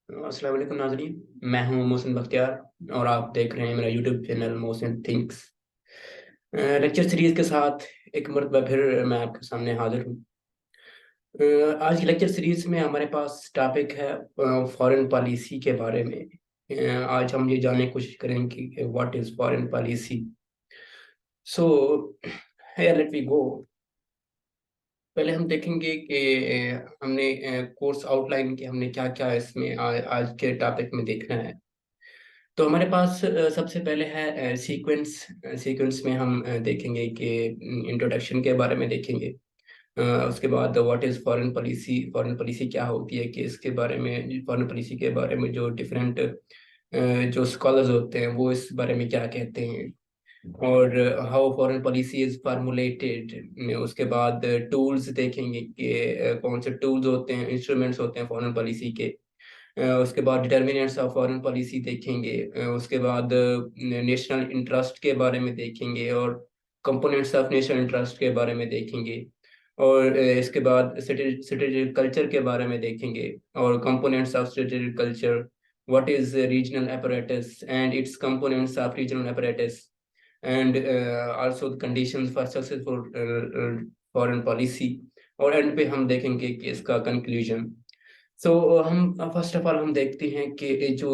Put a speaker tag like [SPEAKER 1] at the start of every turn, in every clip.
[SPEAKER 1] अस्सलाम वालेकुम नाज़रीन। मैं हूं मोहसिन बख्तियार और आप देख रहे हैं मेरा YouTube channel Mohsin thinks. Lecture series के साथ एक मरतबा फिर मैं आपके सामने हाजिर हूं। आज की लेक्चर सीरीज में हमारे पास टॉपिक है फॉरेन पॉलिसी के बारे में। आज हम ये जानने की कोशिश करेंगे कि what is foreign policy. So here let we go. पहले हम देखेंगे कि हमने कोर्स आउटलाइन के हमने क्या क्या इसमें आज के टॉपिक में देखना है। तो हमारे पास सबसे पहले है सीक्वेंस। सीक्वेंस में हम देखेंगे कि इंट्रोडक्शन के बारे में देखेंगे। उसके बाद what is foreign policy, foreign policy क्या होती है, कि इसके बारे में फॉरेन पॉलिसी के बारे में जो डिफरेंट जो स्कॉलर्स होते हैं वो इस बारे में क्या कहते हैं, और how foreign policy is formulated. उसके बाद टूल्स देखेंगे कि कौन से टूल्स होते हैं, इंस्ट्रूमेंट्स होते हैं फॉरेन पॉलिसी के। उसके बाद डिटर्मिनेंट्स ऑफ फॉरेन पॉलिसी देखेंगे। उसके बाद नेशनल इंटरेस्ट के बारे में देखेंगे और कंपोनेंट्स ऑफ नेशनल इंटरेस्ट के बारे में देखेंगे। और इसके बाद स्ट्रेटेजिक कल्चर के बारे में देखेंगे और components of strategic culture, what is regional apparatus and it's components of regional apparatus, and also the conditions for successful foreign policy. और एंड पे हम देखेंगे कि इसका कंक्लूजन। सो हम फर्स्ट ऑफ ऑल हम देखते हैं कि ये जो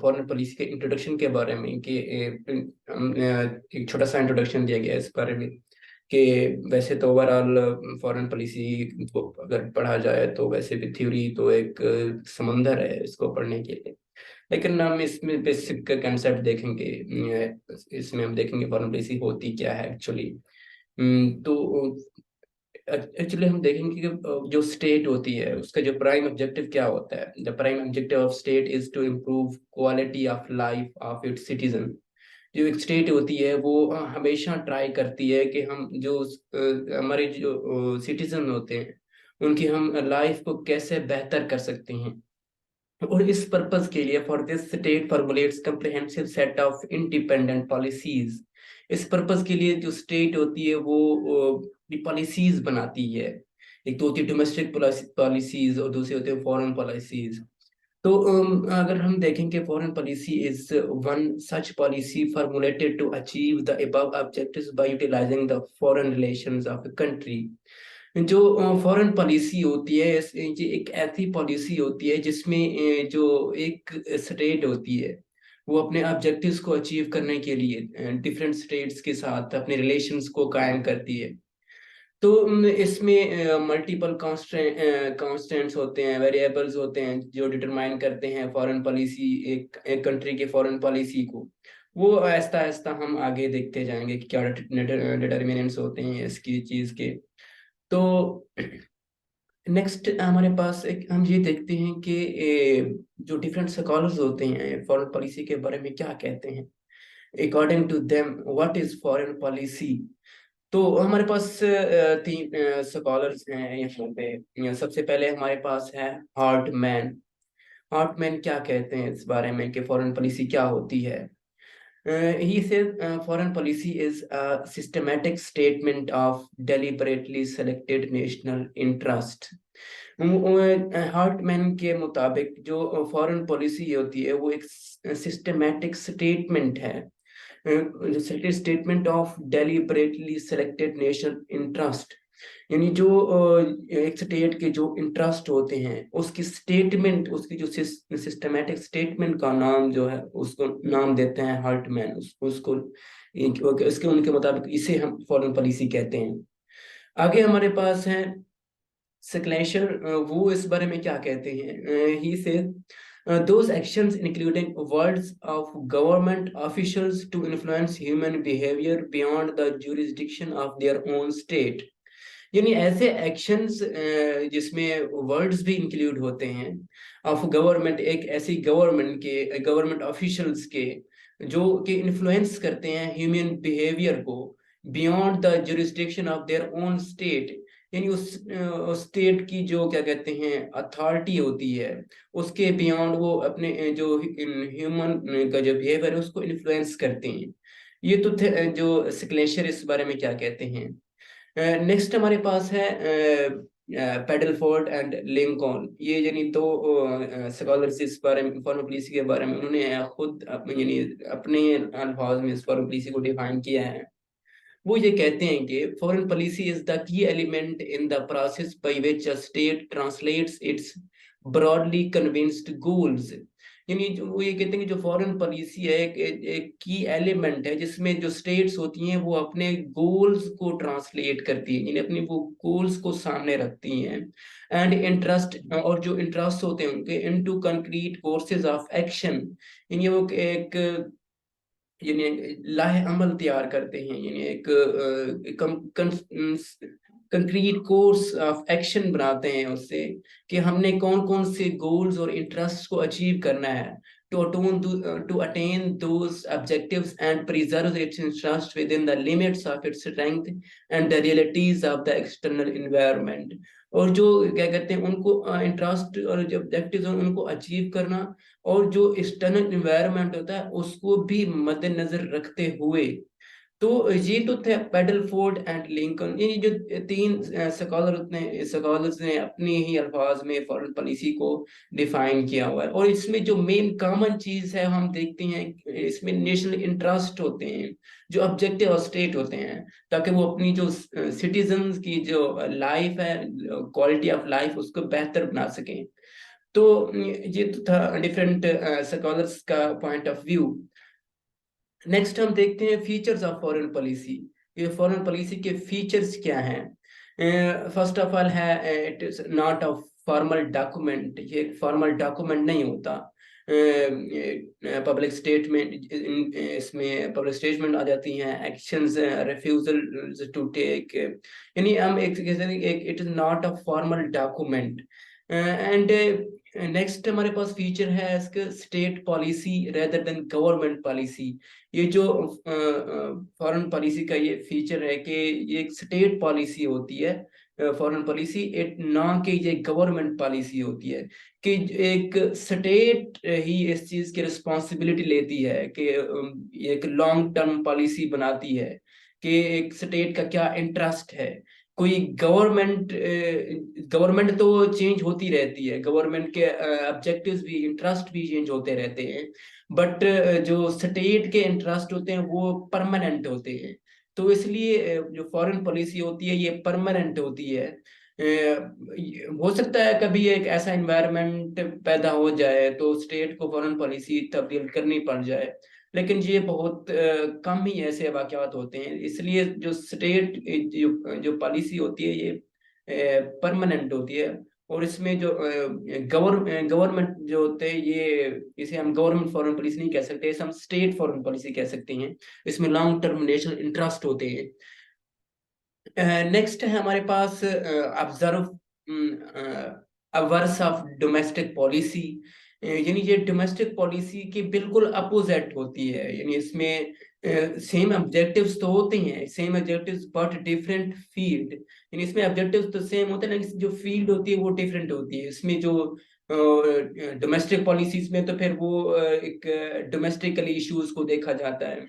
[SPEAKER 1] फॉरेन पॉलिसी के इंट्रोडक्शन के बारे में कि एक छोटा सा इंट्रोडक्शन दिया गया है इस बारे में कि वैसे तो ओवरऑल फॉरेन पॉलिसी को अगर पढ़ा जाए तो वैसे भी थ्योरी तो एक समंदर है इसको पढ़ने के लिए। लेकिन हम इसमें बेसिक कंसेप्ट देखेंगे। इसमें हम देखेंगे फॉरेन पॉलिसी होती क्या है एक्चुअली। तो एक्चुअली हम देखेंगे कि जो स्टेट होती है उसका जो प्राइम ऑब्जेक्टिव क्या होता है। The prime objective of state is to improve quality of life of its citizen. जो एक स्टेट होती है वो हमेशा ट्राई करती है कि हम जो हमारे जो सिटीजन होते हैं उनकी हम लाइफ को कैसे बेहतर कर सकते हैं। और इस पर्पस के लिए for this state formulates comprehensive set of independent policies. इस पर्पस के लिए जो स्टेट होती है वो पॉलिसीज बनाती है। एक तो होती है डोमेस्टिक पॉलिसीज और दूसरी होती है फॉरेन पॉलिसीज। तो अगर हम देखेंगे foreign policy is one such policy formulated to achieve the above objectives by utilizing the foreign relations of a country. जो फॉरेन पॉलिसी होती है ये एक ऐसी पॉलिसी होती है जिसमें जो एक स्टेट होती है वो अपने ऑब्जेक्टिव्स को अचीव करने के लिए डिफरेंट स्टेट्स के साथ अपने रिलेशंस को कायम करती है। तो इसमें मल्टीपल कांस्टेंट्स होते हैं, वेरिएबल्स होते हैं जो डिटरमाइन करते हैं फॉरेन पॉलिसी, एक कंट्री की फॉरेन पॉलिसी को। वो आहिस्ता आहिस्ता हम आगे देखते जाएंगे कि क्या डिटर्मिनेंट्स होते हैं इसकी चीज के। तो नेक्स्ट हमारे पास एक हम ये देखते हैं कि जो डिफरेंट स्कॉलर्स होते हैं फॉरेन पॉलिसी के बारे में क्या कहते हैं। According to them what is foreign policy. तो हमारे पास तीन स्कॉलर्स हैं यहाँ पे। सबसे पहले हमारे पास है हार्टमैन। हार्टमैन क्या कहते हैं इस बारे में कि फॉरेन पॉलिसी क्या होती है। He says foreign policy is a systematic statement of deliberately selected national interest. Hartmann के मुताबिक जो फॉरेन पॉलिसी होती है वो एक सिस्टमैटिक स्टेटमेंट है, statement of deliberately selected national interest. यानी जो एक स्टेट के जो इंटरेस्ट होते हैं उसकी स्टेटमेंट, उसकी जो सिस्टमैटिक स्टेटमेंट का नाम जो है उसको नाम देते हैं हार्टमैन। उसको इसके उनके मुताबिक इसे हम फॉरेन पॉलिसी कहते हैं। आगे हमारे पास है स्क्लेशर। वो इस बारे में क्या कहते हैं। ही से those actions including words of government officials to influence human behavior beyond the jurisdiction of their own state। यानी ऐसे एक्शंस जिसमें वर्ड्स भी इंक्लूड होते हैं ऑफ गवर्नमेंट, एक ऐसी गवर्नमेंट के गवर्नमेंट ऑफिशियल्स के जो कि इन्फ्लुएंस करते हैं ह्यूमन बिहेवियर को beyond the jurisdiction of their own state. यानी उस स्टेट की जो क्या कहते हैं अथॉरिटी होती है उसके बियॉन्ड वो अपने जो ह्यूमन का जो बिहेवियर है उसको इन्फ्लुएंस करते हैं। ये तो जो स्क्लेशर इस बारे में क्या कहते हैं। नेक्स्ट हमारे पास है पेडलफोर्ड एंड लिंकॉन, ये यानी दो स्कॉलर्स इस बारे में, फॉरेन पॉलिसी के बारे में उन्होंने खुद यानी अपने अल्फाज में इस फॉरेन पॉलिसी को डिफाइन किया है। वो ये कहते हैं कि foreign policy is the key element in the process by which a state translates it's broadly convinced goals. यानी जो वो ये कहते हैं कि जो फॉरेन पॉलिसी है एक की एलिमेंट है जिसमें जो स्टेट्स होती हैं वो अपने गोल्स को ट्रांसलेट करती हैं, यानी अपने वो गोल्स को सामने रखती हैं, एंड इंटरेस्ट, और जो इंटरेस्ट होते हैं उनके into concrete courses of action, यानी वो एक यानी लाहे अमल तैयार करते हैं, यानी एक कंक्रीट कोर्स ऑफ एक्शन बनाते हैं उससे कि हमने कौन कौन से गोल्स और इंटरेस्ट को अचीव करना है, to attain those objectives and preserve its interest within the limits of its strength and the realities of the external environment। और जो क्या कहते हैं उनको इंटरेस्ट और जो ऑब्जेक्टिव्स हैं उनको अचीव करना, और जो एक्सटर्नल इन्वायरमेंट होता है उसको भी मद्देनजर रखते हुए। तो ये तो थे पेडलफोर्ड एंड लिंकन, ये जो तीन स्कॉलर्स ने अपने ही अल्फाज में फॉरेन पॉलिसी को डिफाइन किया हुआ है। और इसमें जो मेन कॉमन चीज है हम देखते हैं, इसमें नेशनल इंटरेस्ट होते हैं जो ऑब्जेक्टिव ऑफ स्टेट होते हैं, ताकि वो अपनी जो सिटीजन्स की जो लाइफ है, क्वालिटी ऑफ लाइफ उसको बेहतर बना सकें। तो ये तो था डिफरेंट स्कॉलर्स का पॉइंट ऑफ व्यू। नेक्स्ट हम देखते हैं फीचर्स ऑफ फॉरेन पॉलिसी। ये फॉरेन पॉलिसी के फीचर्स क्या हैं? फर्स्ट ऑफ ऑल है it is not a formal document, ये एक फॉर्मल डॉक्यूमेंट नहीं होता। पब्लिक स्टेटमेंट, इसमें पब्लिक स्टेटमेंट आ जाती हैं, एक्शंस, रिफ्यूजल टू टेक, यानी हम एक it is not a formal document. And next हमारे पास फीचर है इसके state policy rather than government policy. ये जो फॉरेन पॉलिसी का ये फीचर है कि ये एक स्टेट पॉलिसी होती है फॉरेन पॉलिसी, इट ना कि ये गवर्नमेंट पॉलिसी होती है, कि एक स्टेट ही इस चीज की रिस्पॉन्सिबिलिटी लेती है कि एक लॉन्ग टर्म पॉलिसी बनाती है कि एक स्टेट का क्या इंटरेस्ट है। कोई गवर्नमेंट तो चेंज होती रहती है, गवर्नमेंट के ऑब्जेक्टिव्स भी, इंटरेस्ट भी चेंज होते रहते हैं, बट जो स्टेट के इंटरेस्ट होते हैं वो परमानेंट होते हैं। तो इसलिए जो फॉरेन पॉलिसी होती है ये परमानेंट होती है। हो सकता है कभी एक ऐसा इन्वायरमेंट पैदा हो जाए तो स्टेट को फॉरेन पॉलिसी तब्दील करनी पड़ जाए, लेकिन ये बहुत कम ही ऐसे वाकयात होते हैं। इसलिए जो स्टेट जो पॉलिसी होती है ये परमानेंट होती है। और इसमें जो गवर्नमेंट जो होते हैं ये, इसे हम गवर्नमेंट फॉरेन पॉलिसी नहीं कह सकते, इसे हम स्टेट फॉरेन पॉलिसी कह सकते हैं। इसमें लॉन्ग टर्म नेशनल इंटरेस्ट होते हैं। नेक्स्ट है हमारे पास observe hours of domestic policy, यानी ये डोमेस्टिक पॉलिसी की बिल्कुल अपोजिट होती है। यानी इसमें सेम ऑब्जेक्टिव्स तो होते हैं, same objectives but different field, यानी इसमें ऑब्जेक्टिव्स तो सेम होते हैं लेकिन जो फील्ड होती है वो डिफरेंट होती है। इसमें जो डोमेस्टिक पॉलिसीज में तो फिर वो एक डोमेस्टिकल इश्यूज को देखा जाता है,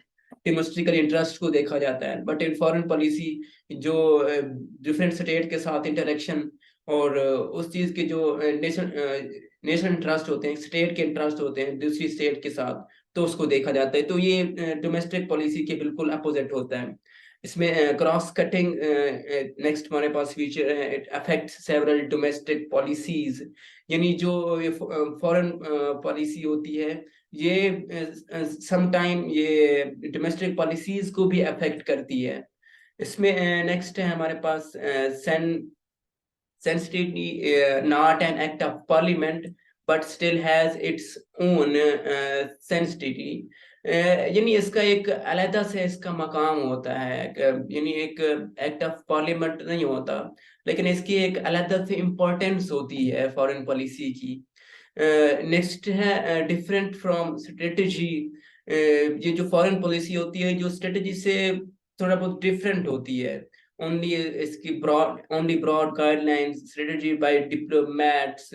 [SPEAKER 1] डोमेस्टिकल इंटरेस्ट को देखा जाता है, बट इन फॉरेन पॉलिसी जो डिफरेंट स्टेट के साथ इंटरेक्शन और उस चीज के जो नेशनल इंटरेस्ट होते हैं, स्टेट के इंटरेस्ट होते हैं दूसरी स्टेट के साथ, तो उसको देखा जाता है। तो ये डोमेस्टिक पॉलिसी के बिल्कुल अपोजिट होता है। इसमें क्रॉस कटिंग नेक्स्ट हमारे पास फीचर है, it affect several domestic policies, यानी जो फॉरेन पॉलिसी होती है ये समटाइम ये डोमेस्टिक पॉलिसीज को भी अफेक्ट करती है। इसमें नेक्स्ट है हमारे पास sensitivity, not an act of parliament but still has its own sensitivity। यानी इसका एक अलहदा से इसका मकाम होता है, यानी एक एक्ट ऑफ पार्लियामेंट नहीं होता, लेकिन इसकी एक अलहदा से इम्पोर्टेंस होती है फॉरेन पॉलिसी की। नेक्स्ट है डिफरेंट फ्रॉम स्ट्रेटजी। ये जो फॉरेन पॉलिसी होती है जो स्ट्रेटजी से थोड़ा बहुत डिफरेंट होती है। Only broad guidelines strategy by diplomats,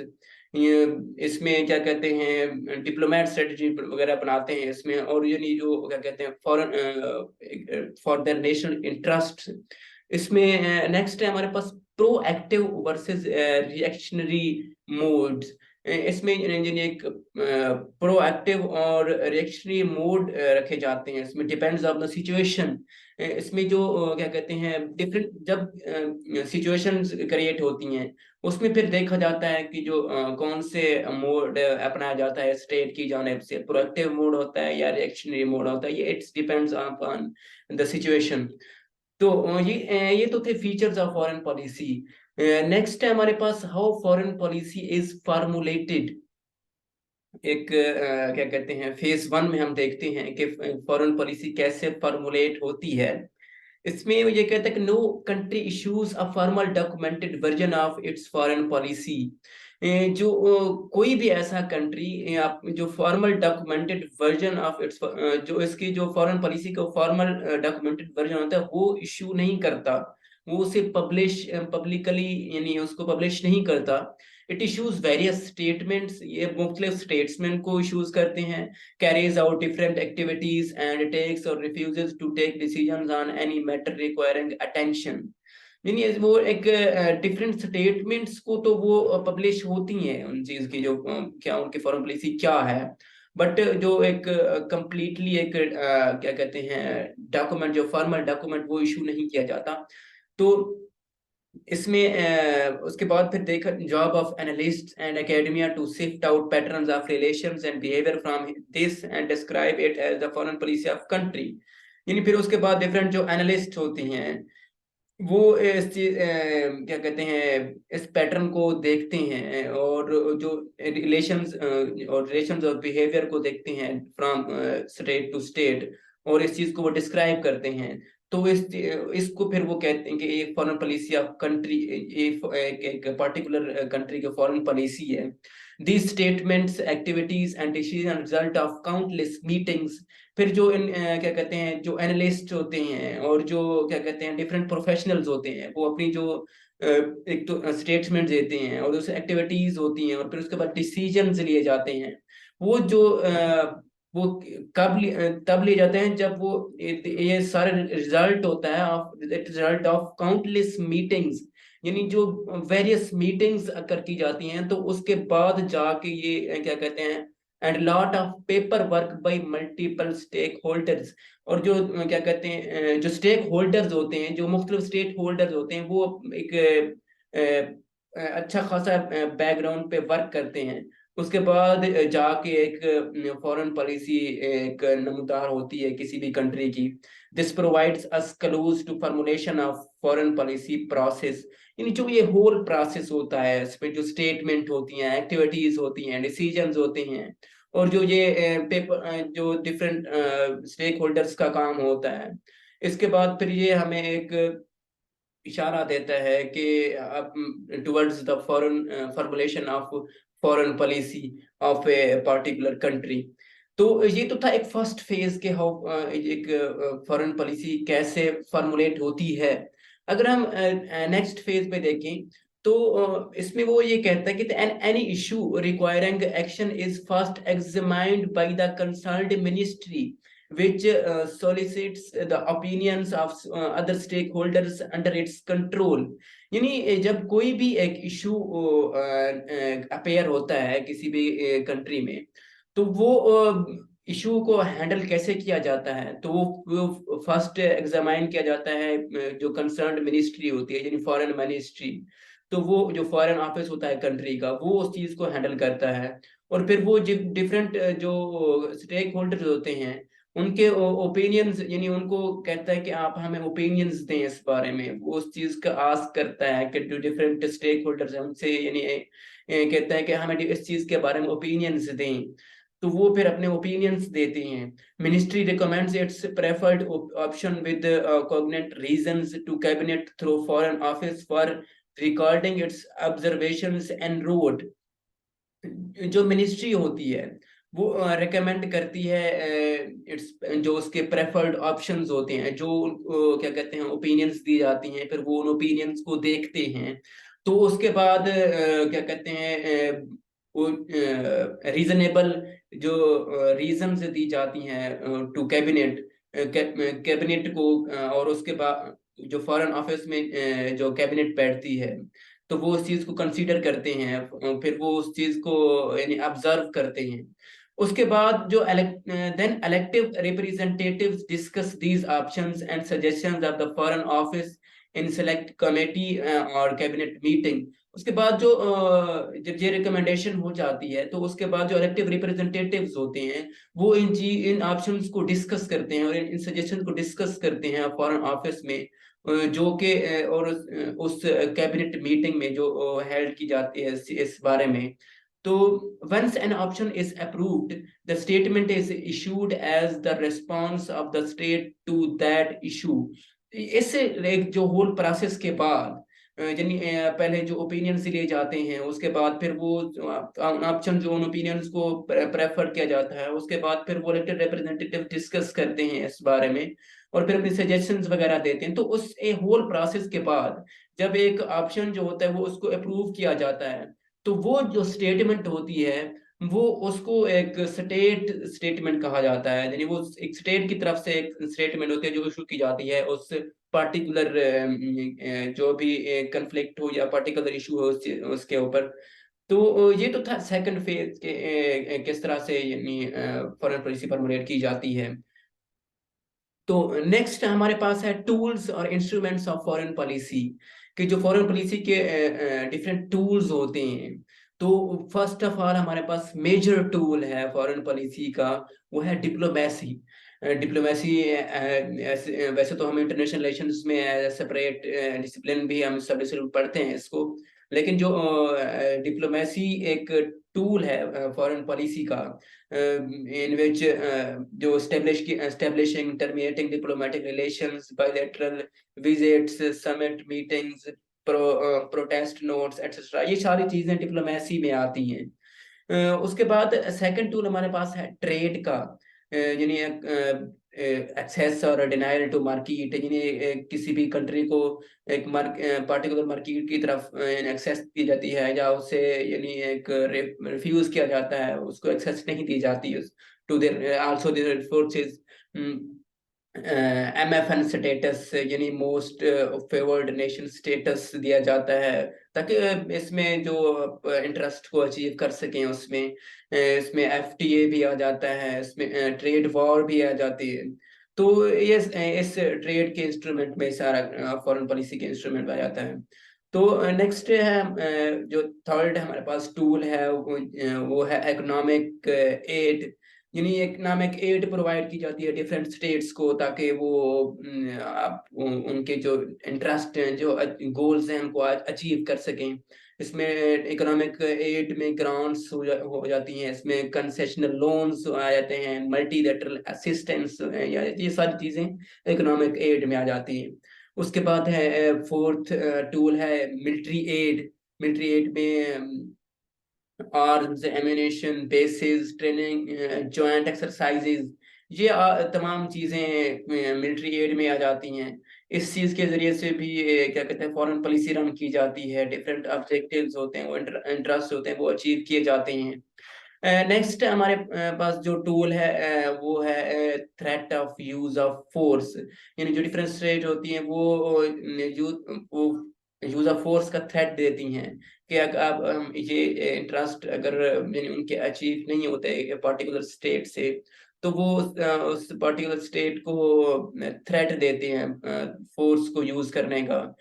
[SPEAKER 1] इसमें क्या कहते हैं डिप्लोमेट स्ट्रेटजी वगैरह बनाते हैं इसमें, और यानी जो क्या कहते हैं foreign for their national interest. इसमें नेक्स्ट है हमारे पास प्रोएक्टिव वर्सेस रिएक्शनरी मोड्स। इसमें यानी एक प्रोएक्टिव और रिएक्शनरी मोड रखे जाते हैं। इसमें डिपेंड्स ऑन द सिचुएशन। इसमें जो क्या कहते हैं डिफरेंट जब सिचुएशंस क्रिएट होती हैं उसमें फिर देखा जाता है कि जो कौन से मोड अपनाया जाता है स्टेट की जानिब से, प्रोएक्टिव मोड होता है या रिएक्शनरी मोड होता है, ये it's depends on the situation. तो ये तो थे features of foreign policy. Next है हमारे पास how foreign policy is formulated. एक क्या कहते हैं फेज 1 में हम देखते हैं कि फॉरेन पॉलिसी कैसे फॉर्मुलेट होती है। इसमें ये कहता है कि no country issues a formal documented version of its foreign policy. जो कोई भी ऐसा कंट्री जो formal documented version of its जो इसकी जो फॉरेन पॉलिसी का फॉर्मल डॉक्यूमेंटेड वर्जन होता है वो इश्यू नहीं करता, वो उसे पब्लिकली यानी उसको पब्लिश नहीं करता। इट इश्यूज वेरियस स्टेटमेंट्स, ये मुख्तलिफ स्टेटमेंट को इश्यूज करते हैं। carries out different activities and takes or refuses to take decisions on any matter requiring attention। यानी वो एक डिफरेंट स्टेटमेंट्स को तो वो पब्लिश होती हैं उन चीज की जो क्या उनकी फॉरेन पॉलिसी क्या है, बट जो एक कंप्लीटली एक क्या कहते हैं डॉक्यूमेंट जो फॉर्मल डॉक्यूमेंट वो इशू नहीं किया जाता। तो इसमें उसके बाद फिर देखा job of analyst and academia to sift out patterns of relations and behaviour from this and describe it as the foreign policy of country. यानी फिर उसके बाद डिफरेंट जो एनालिस्ट होती हैं वो इस चीज क्या कहते हैं इस पैटर्न को देखते हैं और जो रिलेशंस और बिहेवियर को देखते हैं फ्रॉम स्टेट टू स्टेट और इस चीज को वो डिस्क्राइब करते हैं। तो इसको फिर वो कहते हैं कि एक फॉरेन पॉलिसी ऑफ कंट्री, एक पर्टिकुलर कंट्री की फॉरेन पॉलिसी है। These statements activities and decision result of countless meetings. फिर जो क्या कहते हैं जो एनालिस्ट होते हैं और जो क्या कहते हैं डिफरेंट प्रोफेशनल्स होते हैं वो अपनी जो एक तो स्टेटमेंट देते हैं और उस एक्टिविटीज होती हैं और फिर उसके बाद डिसीजंस लिए जाते हैं। वो जो वो तब लिए जाते हैं जब वो ये सारे रिजल्ट होता है of result of countless meetings. यानी जो वेरियस मीटिंग्स अकर की जाती हैं तो उसके बाद जाके ये क्या कहते हैं and lot of paper work by multiple stakeholders. और जो क्या कहते हैं जो स्टेक होल्डर्स होते हैं जो मुख्तलिफ स्टेक होल्डर्स होते हैं वो एक अच्छा खासा बैकग्राउंड पे वर्क करते हैं। उसके बाद जाके एक फॉरेन पॉलिसी एक नमूदार होती है किसी भी कंट्री की। This provides us clues to formulation of foreign policy process. यानी जो ये होल प्रोसेस होता है इसमें जो स्टेटमेंट होती हैं, एक्टिविटीज होती हैं, डिसीजंस होते हैं और जो ये पेपर जो डिफरेंट स्टेक होल्डर्स का काम होता है। इसके बाद फिर ये हमें एक इशारा देता है कि towards the foreign formulation of foreign policy of a particular country. तो ये तो था एक फर्स्ट फेज के हाउ एक फॉरेन पॉलिसी कैसे फॉर्मुलेट होती है। अगर हम नेक्स्ट फेज पे देखें तो इसमें वो ये कहता है कि any issue requiring action is first examined by the concerned ministry which solicits the opinions of other stakeholders under its control। यानी जब कोई भी एक इशू अपेयर होता है किसी भी कंट्री में तो वो इशू को हैंडल कैसे किया जाता है तो वो फर्स्ट एग्जामाइन किया जाता है जो कंसर्न्ड मिनिस्ट्री होती है यानी फॉरेन मिनिस्ट्री। तो वो जो फॉरेन ऑफिस होता है कंट्री का वो उस चीज को हैंडल करता है और फिर वो डिफरेंट जो स्टेक होल्डर्स होते हैं उनके ओपिनियंस यानी उनको कहता है कि आप हमें ओपिनियंस दें इस बारे में। वो उस चीज का आस्क करता है कि जो डिफरेंट स्टेक होल्डर्स हैं उनसे यानी कहता है कि हमें इस चीज के बारे में ओपिनियंस दें। तो वो फिर अपने ओपिनियंस देते हैं। Ministry recommends its preferred option with cogent reasons to cabinet through foreign office for recording its observations and road. जो मिनिस्ट्री होती है वो रेकमेंड करती है इट्स जो उसके प्रेफर्ड ऑप्शंस होते हैं जो क्या कहते हैं ओपिनियंस दी जाती हैं फिर वो उन ओपिनियंस को देखते हैं। तो उसके बाद क्या कहते हैं वो रीजनेबल जो रीजंस दी जाती हैं टू कैबिनेट कैबिनेट को और उसके बाद जो फॉरेन ऑफिस में जो कैबिनेट बैठती है, तो वो उस चीज को कंसीडर करते हैं, फिर वो उस चीज को यानी ऑब्जर्व करते हैं। उसके बाद जो then elective representatives discuss these options and suggestions of the foreign office in select committee और कैबिनेट मीटिंग। उसके बाद जो जब ये रिकमेंडेशन हो जाती है, तो उसके बाद जो इलेक्टिव रिप्रेजेंटेटिव्स होते हैं, वो इन ऑप्शंस को डिस्कस करते हैं और इन सजेशन को डिस्कस करते हैं फॉरेन ऑफिस में, जो कि और उस कैबिनेट मीटिंग में जो हेल्ड की जाती है इस बारे में। तो once an option is approved, the statement is issued as the response of the state to that issue। इस एक जो होल प्रोसेस के बाद यानी पहले जो ओपिनियंस लिए जाते हैं, उसके बाद फिर वो ऑप्शन जो उन ओपिनियंस को प्रेफर किया जाता है, उसके बाद फिर वो इलेक्टेड रिप्रेजेंटेटिव डिस्कस करते हैं इस बारे में और फिर अपनी सजेशंस वगैरह देते हैं। तो उस होल प्रोसेस के बाद जब एक ऑप्शन जो होता है वो उसको अप्रूव किया जाता है, तो वो जो स्टेटमेंट होती है वो उसको एक स्टेटमेंट कहा जाता है। यानी वो एक स्टेट की तरफ से एक स्टेटमेंट होती है जो इशू की जाती है उस पर्टिकुलर जो भी कंफ्लिक्ट हो या पर्टिकुलर इशू हो उसके ऊपर। तो ये तो था सेकंड फेज के किस तरह से यानी फॉरेन पॉलिसी फॉर्मुलेट की जाती है। तो नेक्स्ट हमारे पास है टूल्स और इंस्ट्रूमेंट्स ऑफ फॉरेन पॉलिसी, कि जो फॉरेन पॉलिसी के डिफरेंट टूल्स होते हैं। तो फर्स्ट ऑफ ऑल हमारे पास मेजर टूल है फॉरेन पॉलिसी का, वो है डिप्लोमेसी। डिप्लोमेसी वैसे तो हम इंटरनेशनल रिलेशंस में सेपरेट डिसिप्लिन भी हम सब डिसिप्लिन पढ़ते हैं इसको, लेकिन जो डिप्लोमेसी एक टूल है फॉरेन पॉलिसी का, in which जो establishing terminating diplomatic relations, bilateral visits, summit meetings, protest notes etc, ये सारी चीजें डिप्लोमेसी में आती हैं। उसके बाद सेकंड टूल हमारे पास है ट्रेड का, यानी एक्सेस और डिनायल टू मार्केट, यानी किसी भी कंट्री को एक पार्टिकुलर मार्केट की तरफ एक्सेस दी जाती है या उसे यानी एक रिफ्यूज किया जाता है, उसको एक्सेस नहीं दी जाती है to their also their forces. MFN status यानी मोस्ट फेवर्ड नेशन स्टेटस दिया जाता है, ताकि इसमें जो इंटरेस्ट को अचीव कर सकें उसमें। इसमें FTA भी आ जाता है, इसमें ट्रेड वॉर भी आ जाती है। तो ये इस ट्रेड के इंस्ट्रूमेंट में सारा फॉरेन पॉलिसी के इंस्ट्रूमेंट आ जाता है। तो नेक्स्ट है जो थर्ड हमारे पास टूल है वो है इकोनॉमिक एड। यानी इकोनॉमिक एड प्रोवाइड की जाती है डिफरेंट स्टेट्स को, ताकि वो उनके जो इंटरेस्ट हैं, जो गोल्स हैं, उनको अचीव कर सकें। इसमें इकोनॉमिक एड में ग्रांट्स हो जाती हैं, इसमें कंसेशनल लोन्स आ जाते हैं, मल्टीलेटरल असिस्टेंस, या ये सारी चीजें इकोनॉमिक एड में आ जाती हैं। उसके बाद है फोर्थ टूल है मिलिट्री एड। मिलिट्री एड में arms, ammunition, basis, training, joint exercises, ये तमाम चीजें मिलिट्री एड में आ जाती हैं। इस चीज के जरिए से भी क्या कहते हैं फॉरेन पॉलिसी रन की जाती है, डिफरेंट ऑब्जेक्टिव्स होते हैं, वो इंटरेस्ट होते हैं, वो अचीव किए जाते हैं। नेक्स्ट हमारे पास जो टूल है वो है threat of use of force. यानी जो डिफरेंट स्टेट होती हैं वो यूज ऑफ फोर्स का थ्रेट देती हैं कि अगर अब हम ये इंटरेस्ट अगर यानी उनके अचीव नहीं होते पर्टिकुलर स्टेट से, तो वो उस पर्टिकुलर स्टेट को थ्रेट देते हैं फोर्स को यूज करने का।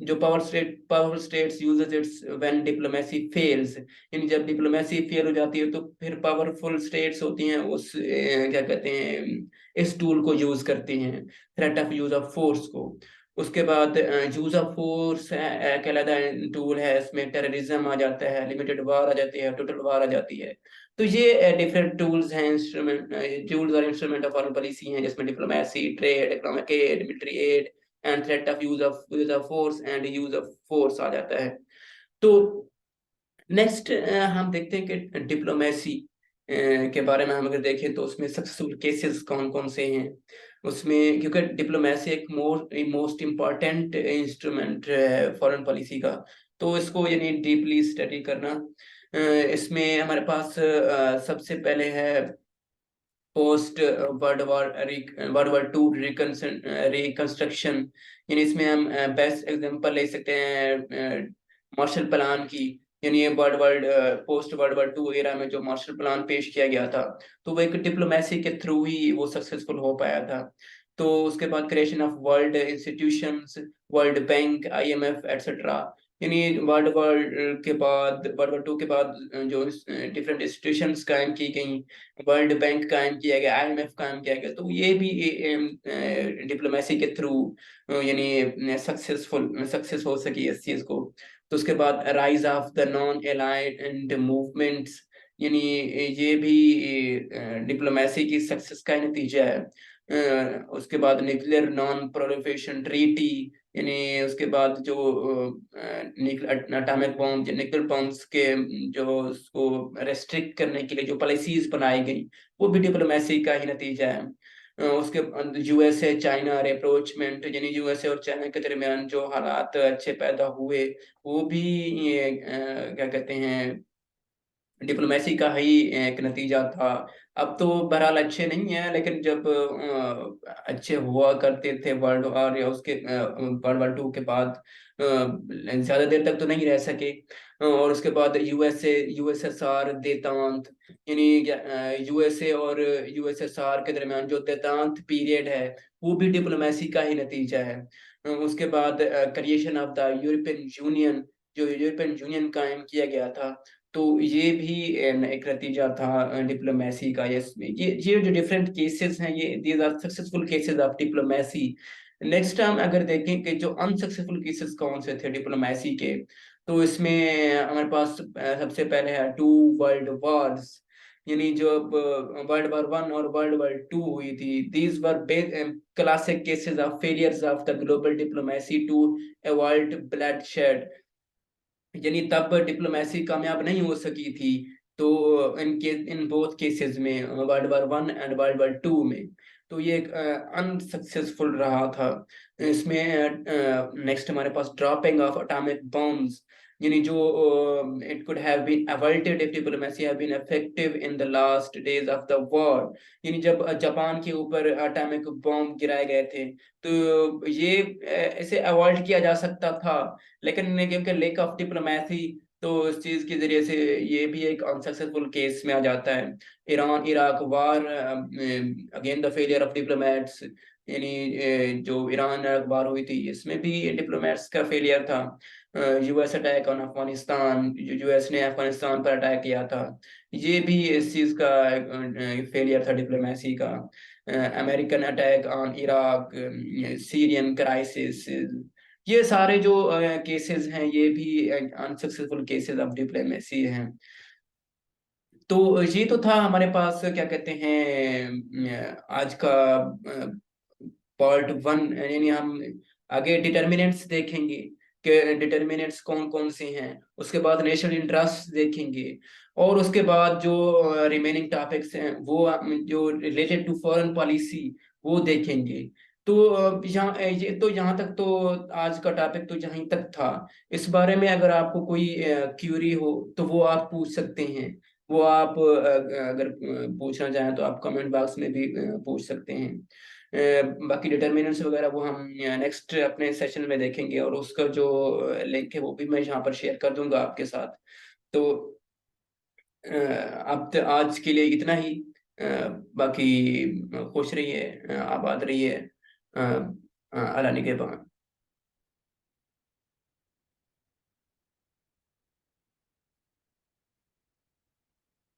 [SPEAKER 1] जो power states uses it's when diplomacy fails. यानी जब डिप्लोमेसी फेल हो जाती है, तो फिर पावरफुल स्टेट्स होती हैं उस क्या कहते हैं इस टूल को यूज करती हैं, threat of use of force को। उसके बाद यूज ऑफ फोर्स एक अलग टूल है, इसमें टेररिज्म आ जाता है, लिमिटेड वार आ जाती है, टोटल वार आ जाती है। तो ये डिफरेंट टूल्स हैं, इंस्ट्रूमेंट टूल्स और इंस्ट्रूमेंट ऑफ फॉरेन पॉलिसी हैं, जिसमें diplomacy, trade, economic aid, military aid and threat of use of force and use of force आ जाता है। तो नेक्स्ट हम देखते हैं कि डिप्लोमेसी के बारे में हम अगर देखें तो उसमें सक्सेसफुल केसेस कौन कौन से हैं उसमें, क्योंकि डिप्लोमेसी एक मोस्ट इम्पॉर्टेंट इंस्ट्रूमेंट है फॉरेन पॉलिसी का। तो इसको यानी डीपली स्टडी करना, इसमें हमारे पास सबसे पहले है post world war two reconstruction, यानी इसमें हम बेस्ट एग्जांपल ले सकते हैं मार्शल प्लान की। यानी ये post world war two era में जो मार्शल प्लान पेश किया गया था, तो वो एक डिप्लोमेसी के थ्रू ही वो सक्सेसफुल हो पाया था। तो उसके बाद creation of world institutions, world bank, IMF etcetera. यानी वर्ल्ड वॉर टू के बाद जो डिफरेंट इंस्टीट्यूशंस कायम की गई, वर्ल्ड बैंक कायम किया गया, आईएमएफ कायम किया गया, तो ये भी डिप्लोमेसी के थ्रू यानी सक्सेस हो सकी इस चीज को। तो उसके बाद rise of the non allied and movements, यानी ये भी डिप्लोमेसी की सक्सेस का ही नतीजा है। उसके बाद न्यूक्लियर नॉन प्रोलिफरेशन ट्रीटी, यानी उसके बाद जो एटॉमिक बॉम्ब, न्यूक्लियर बॉम्ब्स के जो उसको रेस्ट्रिक्ट करने के लिए जो पॉलिसीज बनाई गई, वो भी डिप्लोमेसी का ही नतीजा है। उसके बाद यूएसए चाइना अप्रोचमेंट, यानी यूएसए और चाइना के दरमियान जो हालात अच्छे पैदा हुए, वो भी ये क्या कहते हैं डिप्लोमेसी का ही एक नतीजा था। अब तो बहरहाल अच्छे नहीं है, लेकिन जब अच्छे हुआ करते थे वर्ल्ड वॉर या उसके वर्ल्ड वॉर टू के बाद ज्यादा देर तक तो नहीं रह सके। और उसके बाद यूएसएसआर देतांत, यानी यूएसए और यूएसएसआर के दरमियान जो देतांत पीरियड है, वो भी डिप्लोमेसी का ही नतीजा है। उसके बाद creation of the European union, जो यूरोपियन यूनियन कायम किया गया था, तो ये भी एक नतीजा था डिप्लोमेसी का। ये जो डिफरेंट केसेस हैं, ये these are successful cases of diplomacy. Next हम अगर देखें कि जो अनसक्सेसफुल केसेस कौन से थे डिप्लोमेसी के, तो इसमें हमारे पास सबसे पहले है टू वर्ल्ड वॉर्स। यानी जब वर्ल्ड वॉर वन और वर्ल्ड वॉर टू हुई थी, these were classic cases of failures of the global diplomacy to avoid bloodshed. यानी तब डिप्लोमेसी कामयाब नहीं हो सकी थी। तो इन बोथ केसेस में, world war one and world war two में, तो ये एक अनसक्सेसफुल रहा था। इसमें नेक्स्ट हमारे पास ड्रॉपिंग ऑफ एटॉमिक बॉम्ब्स, यानी जो it could have been avoided if diplomacy have been effective in the last days of the war. यानी जब जापान के ऊपर एटॉमिक बॉम्ब गिराए गए थे, तो ये इसे अवॉइड किया जा सकता था, लेकिन क्योंकि लेक ऑफ डिप्लोमेसी, तो इस चीज के जरिए से ये भी एक अनसक्सेसफुल केस में आ जाता है। Iran Iraq war, again the failure of diplomats, यानी जो ईरान इराक वार हुई थी, इसमें भी डिप्लोमेट्स का फेलियर था। यूएस अटैक ऑन अफगानिस्तान, जो यूएस ने अफगानिस्तान पर अटैक किया था, ये भी इस चीज का फेलियर था डिप्लोमेसी का। American attack on Iraq, Syrian crisis, ये सारे जो केसेस हैं, ये भी अनसक्सेसफुल केसेस ऑफ डिप्लोमेसी हैं। तो ये तो था हमारे पास क्या कहते हैं आज का पार्ट वन। यानी हम आगे डिटर्मिनेंट्स देखेंगे कि डिटर्मिनेंट्स कौन कौन से हैं, उसके बाद नेशनल इंटरेस्ट देखेंगे, और उसके बाद जो रिमेनिंग टॉपिक्स हैं वो जो रिलेटेड टू फॉरेन पॉलिसी वो देखेंगे। तो ये तो यहाँ तक तो आज का टॉपिक तो यहीं तक था। इस बारे में अगर आपको कोई क्यूरी हो तो वो आप पूछ सकते हैं। वो आप अगर पूछना चाहें तो आप कमेंट बॉक्स में भी पूछ सकते हैं। बाकी डिटर्मिनेंट्स वगैरह वो हम नेक्स्ट अपने सेशन में देखेंगे, और उसका जो लिंक है वो भी मैं यहाँ पर शेयर कर दूंगा आपके साथ। तो अब तो आज के लिए इतना ही। बाकी खुश रहिए, आबाद रहिए, अल्लाह निगहबान।